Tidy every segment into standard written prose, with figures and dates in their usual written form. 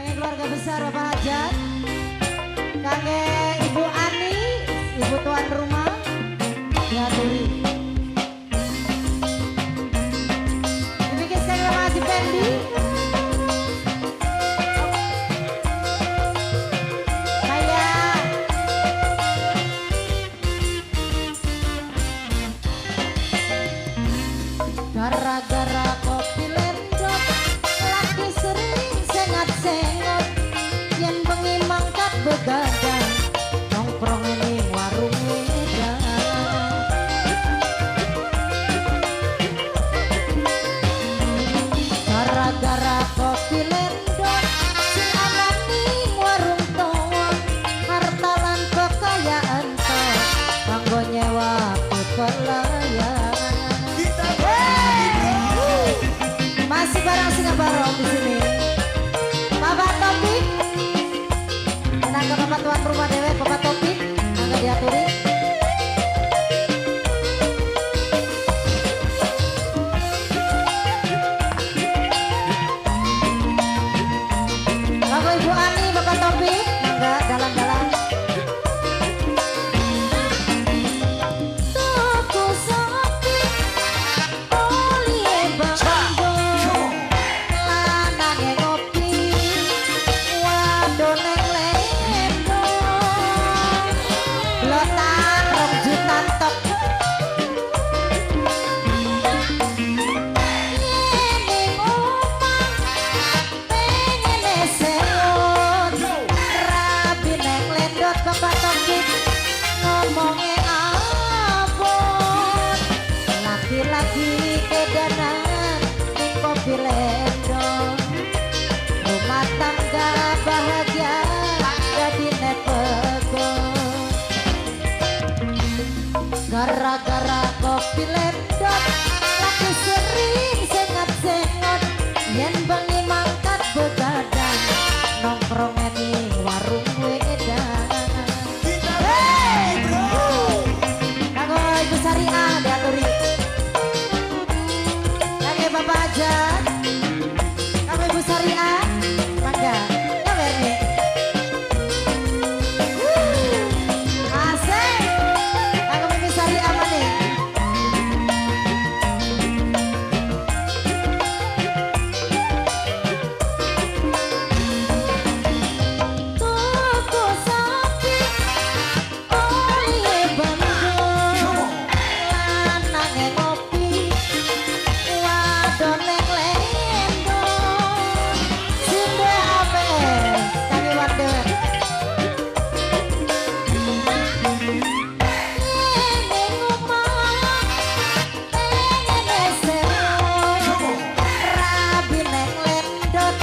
Kangge keluarga besar Bapak Hajat, kangge Ibu Ani, Ibu tuan rumah, diaturi. Dibikin sekali sama Haji Pendi. Gara-gara kopi lendok lagi sering sengat-sengot yen bengi mangkat begadang nongkrong ini warung Medan. Gara-gara kopi lendok si anani warung towang hartalan kekayaan tok kanggo nyewa pelayan. Masih bareng Singabarong di sini. Bapak Topik, tenaga Bapak tuan rumah dewe, Bapak Topik, angga diaturi. Lagu Ibu Ani, Bapak Topik, angga dalam-dalam. Lagi kedanan di kopi lendong rumah tangga bahagia jadi nepegon gara-gara kopi lendong lagi sering sengat-sengot yen bengi mangkat begadang nongkrong ini warung Medan. Hey bro, kanggo Ibu Syariah diaturi. Bapak Hajat, kami Ibu Syariah, mangga, kabar nih. Asik, kami Ibu Syariah mana? Toko sapi, oli bandung, lanang ngopi. Doneng lendong sinde APS kami wadah ini ngomong pengen seru rabi neng lendot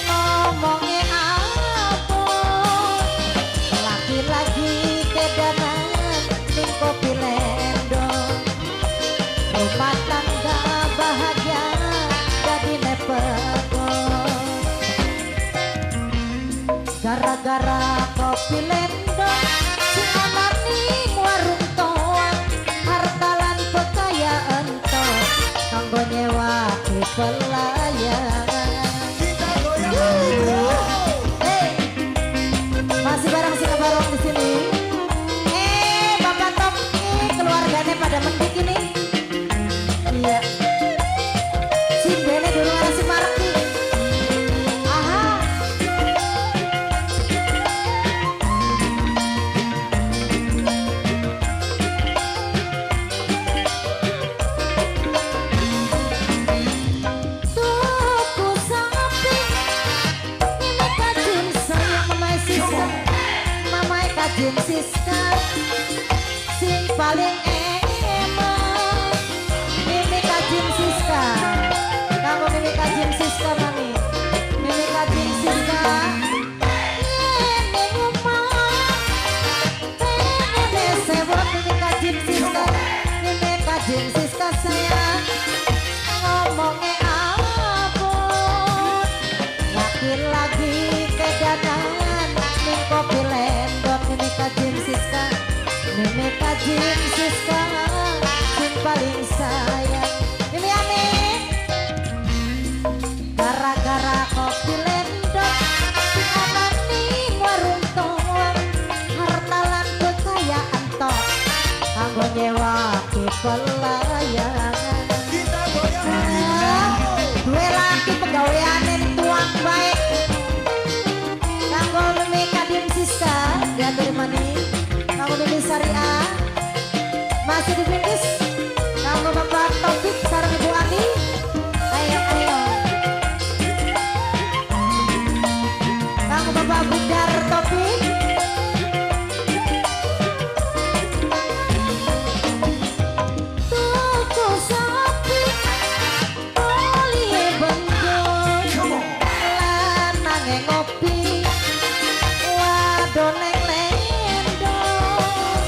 ngomongnya apa laki-laki kedanan ning kopi lendong rumah tangga bahagia jadi nepegon gara-gara kopi lendong si anani warung toang hartalan kekayaan tok kanggo nyewa pelayan. Hey, masih bareng Singabarong di sini. Bapak Topik keluarganya pada mendik ini. Iya. Si Bene dulu ada si Marki. Aha. Tuku sapi, ini kajin sayang mamai Siska, mamai kajin Siska, sing paling emang. Mimi kajin Siska, kamu Mimi kajin Siska mami, Mimi kajin Siska. Ini rumah, pengen sewot Mimi kajin Siska, Mimi kajin Siska sayang. Ngomongnya apun, laki-laki kedatangan ning kopi lendok Mimi kajin Siska, Mimi kajin Siska. Paling sayang ini aneh gara-gara kopi lendok Hampir Mani, kamu Mimi Syariah, masih dipintis, kamu Bapak Taufik, sarang Ibu Ani, ayo ayo, kamu Bapak Budar Taufik, tuku sapi, oli benjol, lanang ngopi. Doneng lendong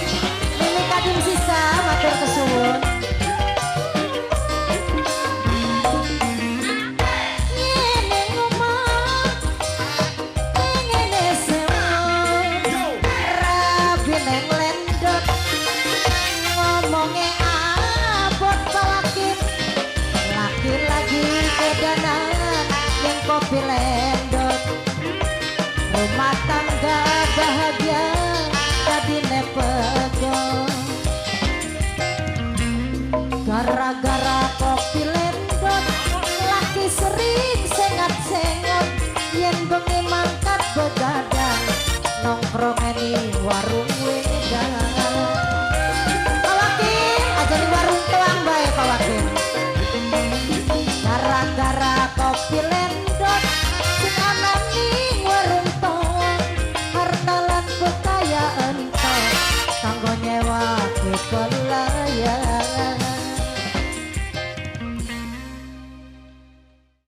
Lili kadim sisa matur kesuwun ngene ngomong ngene sewu rabi neng lendot ngomongnya abot pawakin laki lagi kedanan yang kopi lendot rumah tangga bahagia jadi nepegong gara-gara kopi lendot laki sering sengat-sengot yen bengi mangkat begadang nongkrong ini warung wedang Pawakin aja di warung tuang bae Pawakin gara-gara kopi lendot